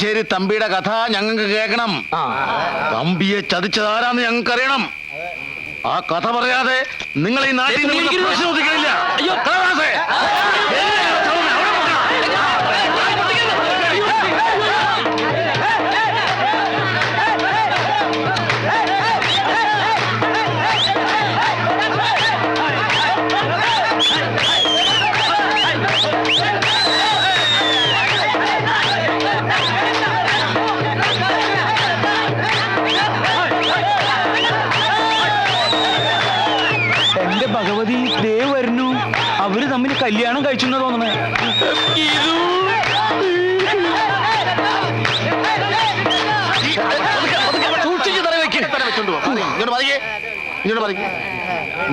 നെടുമ്പാശ്ശേരി തമ്പിയുടെ കഥ ഞങ്ങൾക്ക് കേൾക്കണം. തമ്പിയെ ചതിച്ചതാരാന്ന് ഞങ്ങൾക്ക് അറിയണം. ആ കഥ പറയാതെ നിങ്ങൾ ഈ നാട്ടിൽ ചോദിക്കില്ല. ഭഗവതി ദേ വരുന്നു. അവര് തമ്മിൽ കല്യാണം കഴിച്ചു തോന്നണേ.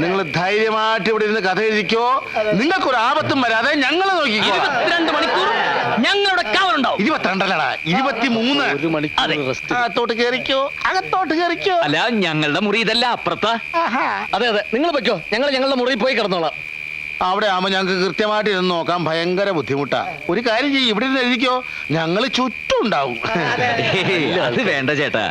നിങ്ങൾ ധൈര്യമായിട്ട് ഇവിടെ ഇരുന്ന് കഥ എഴുതിക്കോ. നിങ്ങൾക്കൊരു ആപത്തും വരാതെ ഞങ്ങൾ നോക്കിക്കോ. 22 മണിക്കൂർ ഞങ്ങളുടെ കാവലുണ്ടാവും. 22 23. അകത്തോട്ട് കയറിക്കോ, അകത്തോട്ട് കയറിക്കോ. അല്ല, ഞങ്ങളുടെ മുറി ഇതല്ല, അപ്പുറത്താ. അതെ അതെ, നിങ്ങൾ വെക്കോ, ഞങ്ങൾ ഞങ്ങളുടെ മുറിയിൽ പോയി കിടന്നോളാം. അവിടെ ആവുമ്പോ ഞങ്ങൾക്ക് കൃത്യമായിട്ട് ഇരുന്ന് നോക്കാൻ ഭയങ്കര ബുദ്ധിമുട്ടാ. ഒരു കാര്യം ചെയ്യും, ഇവിടെ ഇരുന്ന് എഴുതിക്കോ, ഞങ്ങൾ ചുറ്റും ഉണ്ടാവും. അത് വേണ്ട ചേട്ടാ.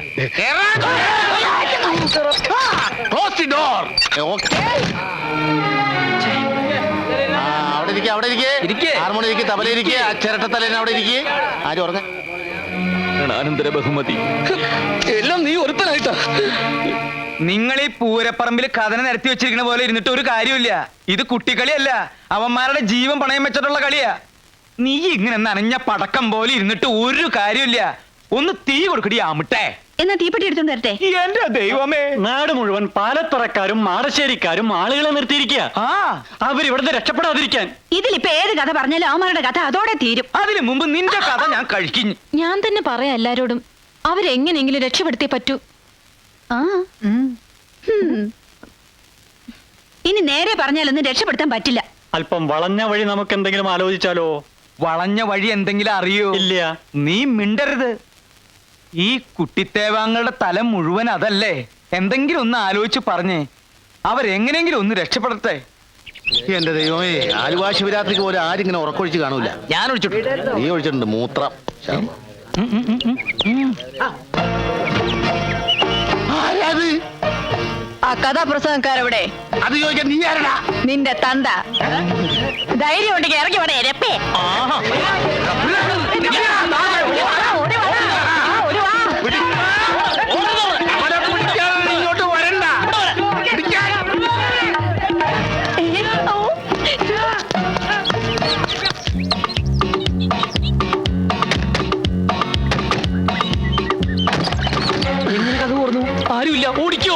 അവിടെ ഇരിക്കേ, ഹാർമോണി ഇരിക്കേ, തബല ഇരിക്കേ, ആ ചിരട്ടത്തലേനെ അവിടെ ഇരിക്കേ. ആരും ഉറങ്ങ. അനന്തര ബഹുമതി എല്ലാം നീ ഒരുത്തനായിട്ടാ. നിങ്ങൾ ഈ പൂരപ്പറമ്പിൽ കഥന നിരത്തി വെച്ചിരിക്കുന്ന പോലെ ഇരുന്നിട്ട് ഒരു കാര്യമില്ല. ഇത് കുട്ടിക്കളിയല്ല, അവന്മാരുടെ ജീവൻ പണയം വെച്ചിട്ടുള്ള കളിയാ. നീ ഇങ്ങനെ നനഞ്ഞ പടക്കം പോലെ ഇരുന്നിട്ട് ഒരു കാര്യമില്ല. ഒന്ന് തീ കൊടുക്കടി ആമിട്ടെ. എന്നാ തീപ്പെട്ടി എടുത്തോണ്ട് വരട്ടെ. എന്റെ ദൈവമേ, നാട് മുഴുവൻ പാലത്തറക്കാരും മാടശ്ശേരിക്കാരും ആളുകളെ നിർത്തിയിരിക്കുക. അവരിവിടുന്ന് രക്ഷപ്പെടാതിരിക്കാൻ. ഇതിലിപ്പോ ഏത് കഥ പറഞ്ഞാലും അവന്മാരുടെ കഥ അതോടെ തീരും. അതിനു മുമ്പ് നിന്റെ കഥ ഞാൻ കഴിക്കും. ഞാൻ തന്നെ പറയാം എല്ലാരോടും, അവരെങ്ങനെയെങ്കിലും രക്ഷപ്പെടുത്തിയേ പറ്റൂ. ഇനി നേരെ പറഞ്ഞാലൊന്നും രക്ഷപ്പെടുത്താൻ പറ്റില്ല. അല്പം വളഞ്ഞ വഴി നമുക്ക് എന്തെങ്കിലും ആലോചിച്ചാലോ? വളഞ്ഞ വഴി എന്തെങ്കിലും അറിയോ? ഇല്ല. നീ മിണ്ടരുത്. ഈ കുട്ടിത്തേവാങ്ങളുടെ തല മുഴുവൻ അതല്ലേ. എന്തെങ്കിലും ഒന്ന് ആലോചിച്ച് പറഞ്ഞേ, അവരെങ്ങനെയെങ്കിലും ഒന്ന് രക്ഷപ്പെടട്ടെ. എന്റെ ദൈവമേ, ആലുവ ശിവരാത്രിക്ക് പോലെ ആരിങ്ങനെ ഉറക്കൊഴിച്ച് കാണൂല. ഞാൻ ഒഴിച്ചിട്ടുണ്ട്. നീ ഒഴിച്ചിട്ടുണ്ട് മൂത്രം. ആരാത്? ആ കഥാപ്രസംഗക്കാരവിടെ? അത് ചോദിക്കാൻ നീ ആരടാ? നിന്റെ തന്ത. ധൈര്യം ഉണ്ടെങ്കിൽ ഇറങ്ങി വേണേ രപ്പേ. ഇങ്ങോട്ട് വരണ്ട. എങ്ങനെ കഥ ഓർന്നു? ആരുമില്ല, ഓടിക്കോ.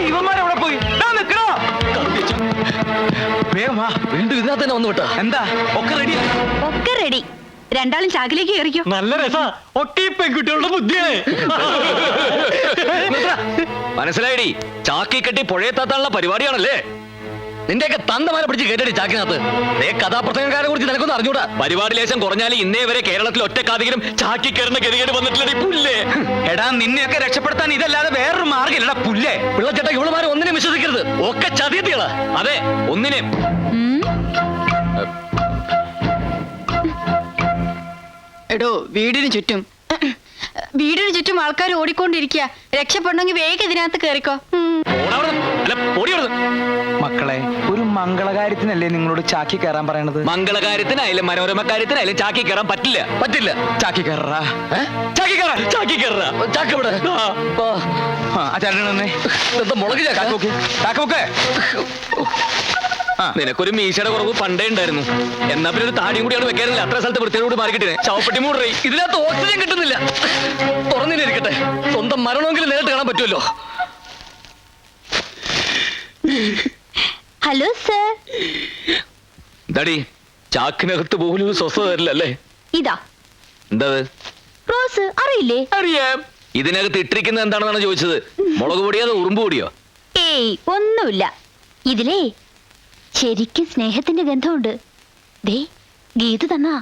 ഇവന്മാരെവിടെ പോയി? വീണ്ടും ഇതിനകത്ത് തന്നെ വന്നു വിട്ടാ. എന്താ ഒക്കെ റെഡി? ഒക്കെ റെഡി. രണ്ടാളും ചാക്കിലേക്ക് കയറിക്കോ. നല്ല രസാ. ഒക്കെ പെൺകുട്ടികളുടെ ബുദ്ധിയാണ്. മനസ്സിലായിടി, ചാക്കി കെട്ടി പുഴയെത്താനുള്ള പരിപാടിയാണല്ലേ. നിന്റെയൊക്കെ തന്തമാരെ പിടിച്ച് കേട്ടടി ചാക്കിനകത്ത്. കഥാപ്രസംഗക്കാരെ കുറിച്ച് നിനക്കൊന്നും അറിഞ്ഞൂടാ. പരിപാടി ലേശം കുറഞ്ഞാലും ഇന്നേ വരെ കേരളത്തിൽ ഒറ്റക്കാധികം ചാക്കി കയറുന്ന ഗതികേട് വന്നിട്ടില്ലടി പുല്ലേ. എടാ, നിന്നെയൊക്കെ രക്ഷപ്പെടുത്താൻ ഇതല്ലാതെ വേറൊരു മാർഗ്ഗമില്ലടാ പുല്ലേ. പിള്ളച്ചേട്ടാ, ഇവളുമാരെ ഒന്നിനെ വിശ്വസിക്കരുത്. ഒക്കെ ചതിയത്തികളാ. അതെ, ഒന്നിനെ. എടോ, വീടിന് ചുറ്റും ആൾക്കാർ ഓടിക്കൊണ്ടിരിക്കുക. രക്ഷപ്പെടണമെങ്കിൽ വേഗം ഇതിനകത്ത് കേറിക്കോ. മക്കളെ, ഒരു മംഗളകാര്യത്തിനല്ലേ നിങ്ങളോട് ചാക്കി കയറാൻ പറയണത്? മംഗളകാര്യത്തിനായാലും മനോരമ കാര്യത്തിനായാലും ചാക്കി കയറാൻ പറ്റില്ല. പറ്റില്ല. ചാക്കി കയറാ. ചാക്കി കയറാ. ചാക്കി കയറാ. ചാക്ക് ഇവിടെ. മുളക് ചാക്കൊക്കെ. നിനക്കൊരു മീശയുടെ കുറവ് പണ്ടേ ഉണ്ടായിരുന്നു. എന്നാ പിന്നെ ഒരു താടിയും കൂടിയാണ് വെക്കാനില്ല. അത്ര സ്ഥലത്ത് വൃത്തിയോട് മാറിക്കിട്ടേ. ചവപ്പെട്ടി മൂടറി. ഇതിനകത്ത് ഓക്സിജൻ കിട്ടുന്നില്ല. തുറന്നിരിക്കട്ടെ, സ്വന്തം മരണമെങ്കിലും നേരിട്ട് കാണാൻ പറ്റുമല്ലോ. Hello sir. എന്താടി, ചാക്കിനകത്ത് പോലും സ്വസ്ഥത തരില്ലല്ലേ? ഇതാ എന്താ റോസ്, അറിയില്ലേ? അറിയാം. ഇതിനകത്ത് ഇട്ടിരിക്കുന്നത് എന്താണെന്നാണ് ചോദിച്ചത്. മുളക് പൊടിയോ അതോ ഉറുമ്പ് പൊടിയോ? ഏയ്, ഒന്നുമില്ല. ഇതിലേ ശരിക്കും സ്നേഹത്തിന്റെ ഗന്ധമുണ്ട്. ദേ, ഗീത തന്നാ.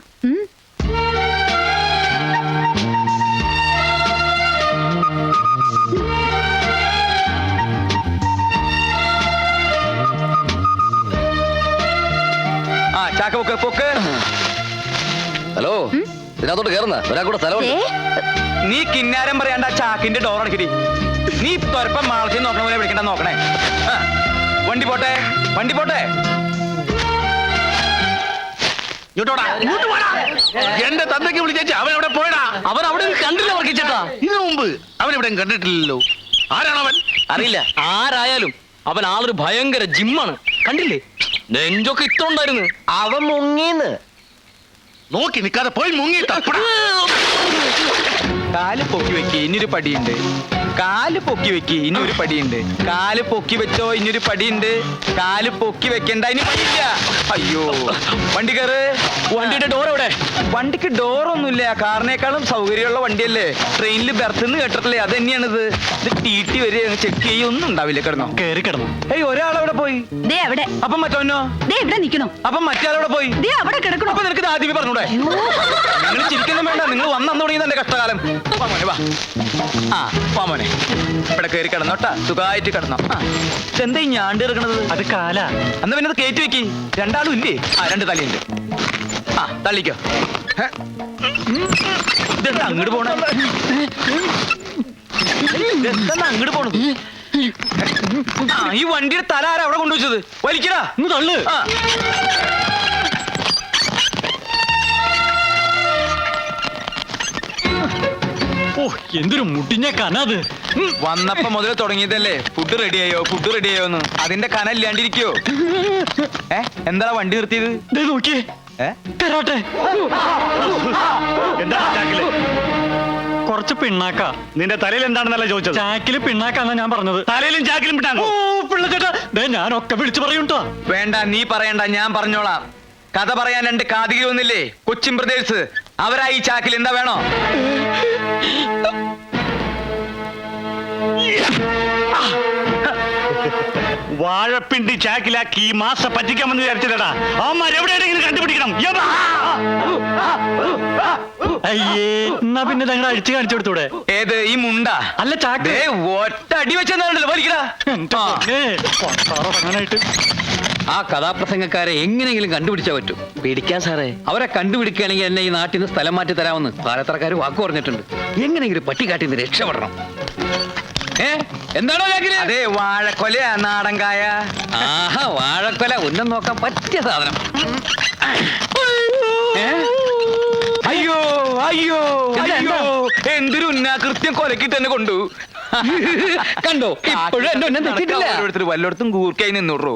ചാക്ക പൊക്ക്. ഹലോ, ഇതിനകത്തോട്ട് കേറുന്ന ഒരാൾ കൂടെ സ്ഥലമുണ്ട്. നീ കിന്നാരം പറയാണ്ട് ആ ചാക്കിന്റെ ഡോർ അടക്കിടി. നീ തൊരപ്പം മാളത്തിൽ നോക്കണ പോലെ വിളിക്കണ്ട നോക്കണേ. ആ, വണ്ടി പോട്ടെ, വണ്ടി പോട്ടെ. ഇങ്ങോട്ടോടാ, ഇങ്ങോട്ട് വാടാ. എന്റെ തന്തയ്ക്ക് വിളിച്ചേച്ച് അവൻ എവിടെ പോയടാ? അവൻ അവിടെ കണ്ടില്ല വർക്കിച്ചേട്ടാ. ഇതിനു മുമ്പ് അവൻ എവിടെയും കണ്ടിട്ടില്ലല്ലോ. ആരാണവൻ? അറിയില്ല, ആരായാലും അവൻ ആളൊരു ഭയങ്കര ജിമ്മാണ്. കണ്ടില്ലേ, നെഞ്ചൊക്കെ ഇത്ര ഉണ്ടായിരുന്നു. അവൻ മുങ്ങീന്ന്. നോക്കി നിൽക്കാതെ പോയി മുങ്ങി തപ്പടാ. കാല് പൊക്കി വെക്ക്, ഇനിയൊരു പടിയുണ്ട്. കാല് പൊക്കി വെക്ക്, ഇനിയൊരു പടിയുണ്ട്. കാല് പൊക്കി വെച്ചോ, ഇനിയൊരു പടിയുണ്ട്. കാല് പൊക്കി വെക്കണ്ട, ഇനി പടിയില്ല. അയ്യോ, വണ്ടി കയറ്. വണ്ടിയുടെ ഡോർ എവിടെ? വണ്ടിക്ക് ഡോറൊന്നുമില്ല. കാറിനേക്കാളും സൗകര്യമുള്ള വണ്ടിയല്ലേ. ട്രെയിനിൽ ബെർത്ത് കേട്ടിട്ടില്ലേ, അത് തന്നെയാണിത്. ഇത് ടി വരെ ചെക്ക് ചെയ്യൊന്നും ഉണ്ടാവില്ല. കിടന്നോ, കയറി കിടന്നു. ഏയ് ഒരാളവിടെ പോയി. ദേ അവിടെ, അപ്പം മറ്റോനോ? ദേ ഇവിടെ നിൽക്കണു. അപ്പം മറ്റേ പോയി. ദേ അവിടെ കിടക്കണു. അപ്പൊ നിനക്ക് ഇത് ആദ്യമേ പറഞ്ഞൂടെ? നിങ്ങൾ ചിരിക്കൊന്നും വേണ്ട, നിങ്ങൾ വന്നു തുടങ്ങിയത് എന്റെ കഷ്ടകാലം. വാ മോനെ, വാ. ആ, വാ മോനെ, ഇവിടെ കയറി കിടന്നോട്ടാ, സുഖമായിട്ട് കിടന്നോ. ആ, ഇതെന്താ ഈ ഞാണ്ട് കിടക്കണത്? അത് കാല. എന്നാ പിന്നെ അത് കയറ്റി വെക്കി. രണ്ടാളും ഇല്ലേ? ആ, രണ്ട് തലയുണ്ട്. ആ, തള്ളിക്കോ. ഹെ. ഇതെന്താ അങ്ങോട്ട് പോണേ? ഇതെന്താ അങ്ങോട്ട് പോണത്? ആ, ഈ വണ്ടിയുടെ തല ആരാ അവിടെ കൊണ്ടുവച്ചത്? വലിക്കടാ. ഇന്ന് തള്ളു. ആ, ഓ, എന്തൊരു മുട്ടിഞ്ഞ കനത്. വന്നപ്പോ മുതൽ തുടങ്ങിയതല്ലേ ഫുഡ് റെഡിയായോ, ഫുഡ് റെഡിയായോന്ന്. അതിന്റെ കന ഇല്ലാണ്ടിരിക്കോ? എന്താ വണ്ടി നിർത്തിയത്? ദേ നോക്കിയേ, കരാട്ടെ. എന്താ ചാക്കില്? കുറച്ച് പിണ്ണാക്ക. നിന്റെ തലയിൽ എന്താണെന്നല്ല ചോദിച്ചത്. ചാക്കില് പിണ്ണാക്കാന്നാ ഞാൻ പറഞ്ഞത്. തലയിലും ചാക്കിലും ഓ പിട്ടാണോ? പിള്ളച്ചേട്ടാ, ദേ ഞാനൊക്കെ വിളിച്ചു പറയൂട്ടോ. വേണ്ട, നീ പറയണ്ട, ഞാൻ പറഞ്ഞോളാം. കഥ പറയാൻ രണ്ട് കാതികയൊന്നില്ലേ, കൊച്ചിൻ ബ്രദേഴ്സ്. അവരാ ഈ ചാക്കിൽ. എന്താ വേണോ? വാഴപ്പിണ്ടി ചാക്കിലാക്കി ഈ മാസം പറ്റിക്കാമെന്ന് വിചാരിച്ചില്ലടാ. അവന്മാർ എവിടെയെങ്കിലും കണ്ടുപിടിക്കണം. അയ്യേ, എന്നാ പിന്നെ ഞങ്ങൾ അടിച്ചു കാണിച്ചു കൊടുത്തൂടെ? ഏത്, ഈ മുണ്ട? അല്ല, ചാക്ക്. ദേ, ഒറ്റ അടി വെച്ചെന്നാണല്ലോ വലിക്കടാ. അങ്ങനായിട്ട് ആ കഥാപ്രസംഗക്കാരെ എങ്ങനെയെങ്കിലും കണ്ടുപിടിച്ചാൽ പറ്റും. പേടിക്കാൻ സാറേ, അവരെ കണ്ടുപിടിക്കുകയാണെങ്കിൽ എന്നെ ഈ നാട്ടിൽ നിന്ന് സ്ഥലം മാറ്റി തരാമെന്ന് പാലത്തറക്കാർ വാക്ക് പറഞ്ഞിട്ടുണ്ട്. എങ്ങനെയെങ്കിലും പട്ടിക്കാട്ടിൽ നിന്ന് രക്ഷപ്പെടണം. എന്താണോ ചാക്കില്? അതെ, വാഴക്കൊല, നാടൻകായ. ആഹാ, വാഴക്കൊല. ഉന്നം നോക്കാൻ പറ്റിയ സാധനം. അയ്യോ അയ്യോ അയ്യോ, എന്തൊരു ഉന്നാകൃത്യം കൊലക്കിട്ട് തന്നെ കൊണ്ടു. കണ്ടോ, ഇപ്പോഴും എന്നെ ഉന്നം തെറ്റിട്ടില്ല. ഓരോരുത്തർ വല്ലോടത്തും കൂർക്കായി നിന്നൂറോ.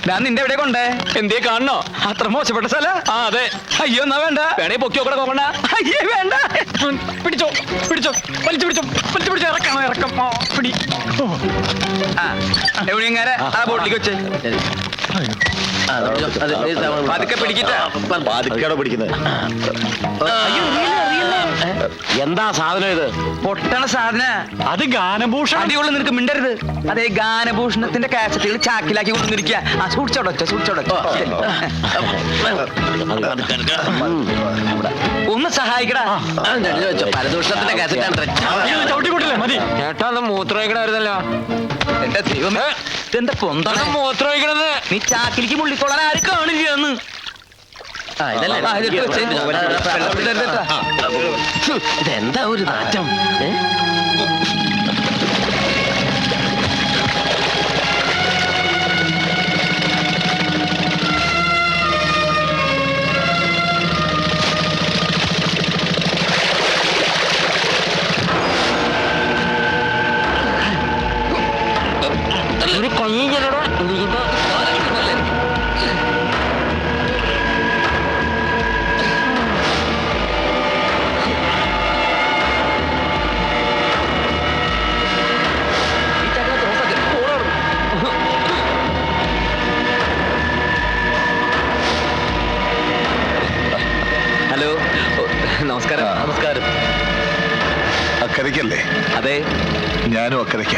ഞാൻ നിന്റെ എവിടെ കൊണ്ടേ? എന്തേ കാണണോ? അത്ര മോശപ്പെട്ട സ്ഥല? ആ അതെ. അയ്യോ, എന്നാ വേണ്ട. വേണേ പൊക്കി നോക്കണ നോക്കണ്ട. അയ്യേ വേണ്ട. പിടിച്ചോ, പിടിച്ചോ, വലിച്ചു പിടിച്ചോ, വലിച്ചു പിടിച്ചോ. ഇറക്കണം, ഇറക്കം. പിടി. ആ, എവിടെയെങ്ങാരെ ആ ബോട്ടിലേക്ക് വെച്ച് പതുക്കെ പിടിക്കട്ടെ. എന്താ സാധനം ഇത്? പൊട്ടണ സാധന. അത് ഗാനഭൂഷണം. അടിയുള്ള നിനക്ക് മിണ്ടരുത്. അതെ, ഗാനഭൂഷണത്തിന്റെ കാസറ്റുകൾ ചാക്കിലാക്കി കൊണ്ടുവന്നിരിക്കുക. ആ, സൂക്ഷിച്ചോടൊച്ചോ, സൂക്ഷിച്ചോടൊച്ചോ. ഒന്ന് സഹായിക്കടാ. പരദൂഷണത്തിന്റെ കാസറ്റാണ്. ചവിട്ടിക്കൂട്ടില്ലേ? മതി. ചേട്ടാ, ഒന്ന് മൂത്രമൊഴിക്കണമായിരുന്നല്ലോ. എന്റെ ദൈവമേ, ഇതെന്താ പൊന്താണ് മൂത്രമൊഴിക്കണത്? നീ ചാക്കിലേക്ക് മുള്ളിക്കൊള്ളാൻ ആരും കാണില്ല എന്ന്. ഇതെന്താ ഒരു നാറ്റം? ഹലോ, നമസ്കാരം. നമസ്കാരം. അക്കരയ്ക്കല്ലേ? അതെ, ഞാനും അക്കരയ്ക്ക.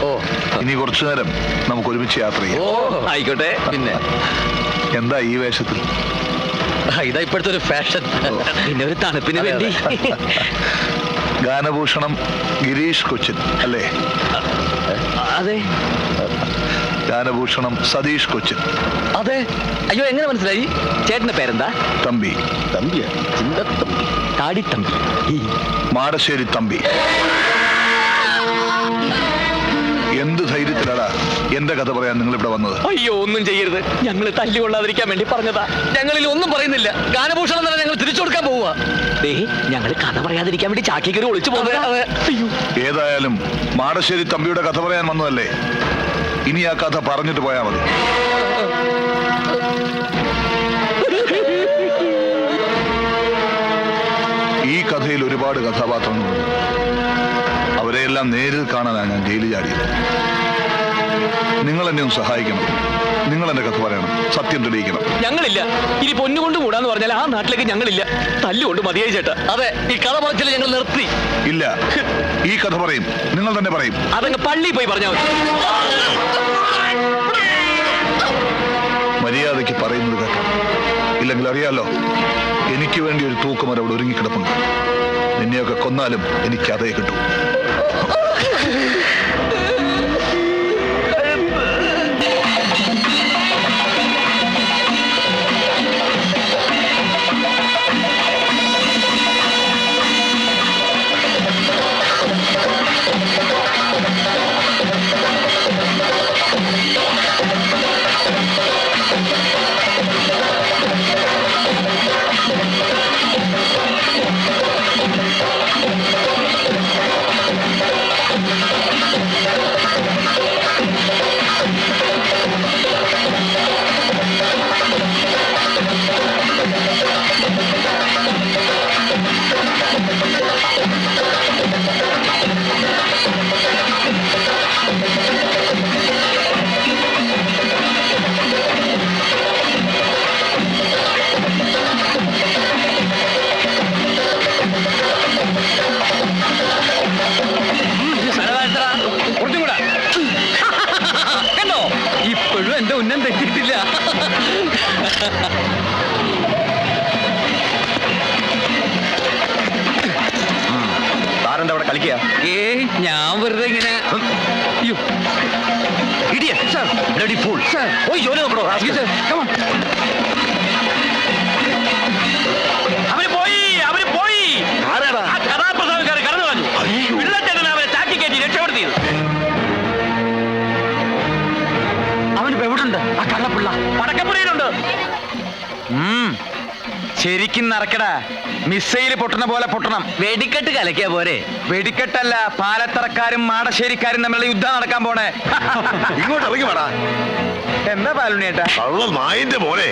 ഓ, ഇനി കുറച്ചു നേരം നമുക്ക് ഒരുമിച്ച് യാത്ര ചെയ്യാം. ഓ, ആയിക്കോട്ടെ. പിന്നെ എന്താ ഈ വേഷത്തിൽ? ഇതാ ഇപ്പോഴത്തെ ഒരു ഫാഷൻ. പിന്നെ ഒരു തണുപ്പിന് വേണ്ടി. ഗാനഭൂഷണം ഗിരീഷ് കൊച്ചിൻ അല്ലേ? അതെ. ഗാനഭൂഷണം സതീഷ് കൊച്ചിൻ. അതെ. അയ്യോ, എങ്ങനെ മനസ്സിലായി? ചേട്ടന്റെ പേരെന്താ? തമ്പി. തമ്പിയാ? ചിന്തത്തമ്പി, താടിത്തമ്പി, മാടശ്ശേരി തമ്പി. എന്ത് ധൈര്യത്തിലാടാ എന്റെ കഥ പറയാൻ നിങ്ങൾ ഇവിടെ വന്നത്? അയ്യോ, ഒന്നും ചെയ്യരുത്. ഞങ്ങൾ തല്ലുകൊള്ളാതിരിക്കാൻ വേണ്ടി പറഞ്ഞതാ. ഞങ്ങളിൽ ഒന്നും പറയുന്നില്ല. ഗാനഭൂഷണം തന്നെ ഞങ്ങൾ തിരിച്ചു കൊടുക്കാൻ പോവുക. ഞങ്ങൾ കഥ പറയാതിരിക്കാൻ വേണ്ടി ചാക്കി കയറി ഒളിച്ചു പോകുന്നത്. ഏതായാലും മാടശ്ശേരി തമ്പിയുടെ കഥ പറയാൻ വന്നതല്ലേ, ഇനി ആ കഥ പറഞ്ഞിട്ട് പോയാ മതി. ഈ കഥയിൽ ഒരുപാട് കഥാപാത്രങ്ങളുണ്ട്. അവരെയെല്ലാം നേരിൽ കാണാനാണ് ഞാൻ ജയിലിൽ ചാടിയത്. നിങ്ങൾ എന്നെ ഒന്ന് സഹായിക്കണം. നിങ്ങൾ എന്റെ കഥ പറയണം, സത്യം തെളിയിക്കണം. ഞങ്ങളില്ല. ഇനി പൊന്നുകൊണ്ട് കൂടാന്ന് പറഞ്ഞാൽ ആ നാട്ടിലേക്ക് ഞങ്ങളില്ല. തല്ലുകൊണ്ട് മതിയായി ചേട്ടാ. അതെ, ഈ കഥ പറച്ചിൽ ഞങ്ങൾ നിർത്തി. ഇല്ല, ഈ കഥ പറയും, നിങ്ങൾ തന്നെ പറയും. അതങ്ങ് പള്ളിയിൽ പോയി പറഞ്ഞാൽ മതി. മര്യാദയ്ക്ക് പറയുന്നത് കേൾക്കാം. ഇല്ലെങ്കിൽ അറിയാലോ, എനിക്ക് വേണ്ടി ഒരു തൂക്കുമരം അവിടെ ഒരുങ്ങിക്കിടപ്പുണ്ട്. നിന്നെയൊക്കെ കൊന്നാലും എനിക്ക് അതേ കിട്ടും. ഇപ്പോഴും എന്റെ ഉന്നം തെറ്റിയിട്ടില്ല. താരെന്താ അവിടെ കളിക്കുക? ഞാൻ വെറുതെ ഇങ്ങനെ. അവര് പോയി. ആരാടാ? കഥാപ്രസംഗക്കാർ കടന്നു കളഞ്ഞു. പിള്ളച്ചേട്ടൻ അവരെ ചാക്കി കയറ്റി രക്ഷപ്പെടുത്തിയത്. അവനിപ്പോ എവിടുണ്ട് ആ കള്ളപ്പിള്ള? പടക്കപ്പുരയിലുണ്ട്. ശരിക്കും നടക്കടാ. മിസൈല് പൊട്ടണ പോലെ പൊട്ടണം. വെടിക്കെട്ട് കലക്കിയ പോരെ? വെടിക്കെട്ടല്ല, പാലത്തറക്കാരും മാടശ്ശേരിക്കാരും തമ്മിലുള്ള യുദ്ധം നടക്കാൻ പോണേ. ഇങ്ങോട്ട് ഇറങ്ങി വേടാ. എന്താ പാലുണ്ണിയേട്ടാ? നായിന്റെ മോനെ,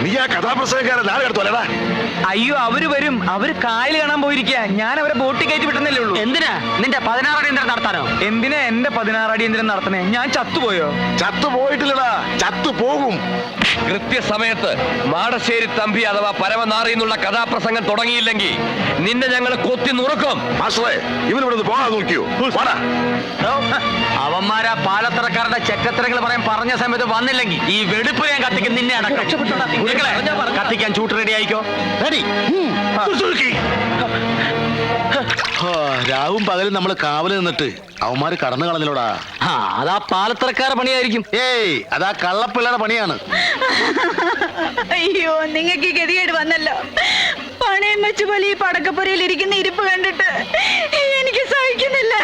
നീ ആ കഥാപ്രസംഗക്കാരെ നാളെ എടുത്തോലടാ. അയ്യോ, അവര് വരും. അവര് കായൽ കാണാൻ പോയിരിക്കാ. ഞാൻ അവരെ ബോട്ടിൽ കയറ്റി വിട്ടുന്നല്ലേ ഉള്ളൂ. എന്തിനാ നിന്റെ 16 അടിയന്തരം നടത്താനോ? എന്തിനാ എന്റെ 16 അടിയന്തരം നടത്തണേ? ഞാൻ ചത്തുപോയോ? ചത്തു പോയിട്ടില്ലടാ, ചത്തു പോകും. കൃത്യസമയത്ത് മാടശ്ശേരി തമ്പി അഥവാ പരമനാറി എന്നുള്ള കഥാപ്രസംഗം തുടങ്ങിയില്ലെങ്കിൽ നിന്നെ ഞങ്ങൾ കൊത്തി നുറുക്കും. മാസ്റ്ററെ, ഇവനിവിടെ പോകാൻ നോക്കിയോ? അവന്മാരാ പാലത്തറക്കാരുടെ ചെറ്റത്തരങ്ങൾ പറയാൻ പറഞ്ഞ സമയത്ത് വന്നില്ലെങ്കിൽ ഈ വെടുപ്പ് ഞാൻ കത്തിക്കും. നിന്നെ അടക്കം കത്തിക്കാൻ ചൂട്ട് റെഡി ആയിക്കോ. റെഡി. രാവും പകലും നമ്മൾ കാവല് നിന്നിട്ട് അവന്മാര് കടന്നു കളഞ്ഞിലോടാ. അതാ പാലത്തറക്കാരുടെ പണിയായിരിക്കും. ഏയ്, അതാ കള്ളപ്പിള്ളയുടെ പണിയാണ്. അയ്യോ, നിങ്ങൾക്ക് ഈ ഗതികേട് വന്നല്ലോ. പണയം വെച്ച പോലെ ഈ പടക്കപ്പുരയിൽ ഇരിക്കുന്ന ഇരിപ്പ് കണ്ടിട്ട് എനിക്ക് സഹിക്കുന്നില്ല.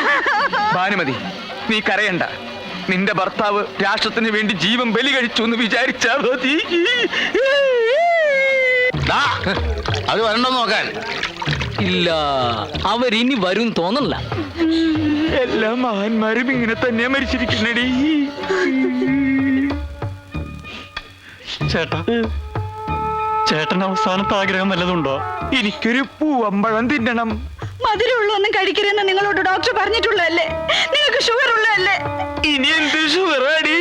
ഭാനുമതി, നീ കരയണ്ട. നിന്റെ ഭർത്താവ് രാഷ്ട്രത്തിന് വേണ്ടി ജീവൻ ബലി കഴിച്ചു എന്ന് വിചാരിച്ചാ മതി. അവര് വരണ്ടോന്ന് നോക്കാൻ. ഇല്ല, അവരിനി വരും തോന്നല്ല. എല്ലാ മഹാന്മാരും ഇങ്ങനെ തന്നെയാ മരിച്ചിരിക്കുന്നടി. ചേട്ടാ, ചേട്ടന് അവസാനത്തെ ആഗ്രഹം വല്ലതുണ്ടോ? എനിക്കൊരു പൂവമ്പഴം തിന്നണം. മധുരമുള്ളൊന്നും കഴിക്കരുതെന്ന് നിങ്ങളോട് ഡോക്ടർ പറഞ്ഞിട്ടുള്ളതല്ലേ? നിങ്ങൾക്ക് ഷുഗർ ഉള്ളതല്ലേ? ഇനി എന്ത് ഷുഗറാടി?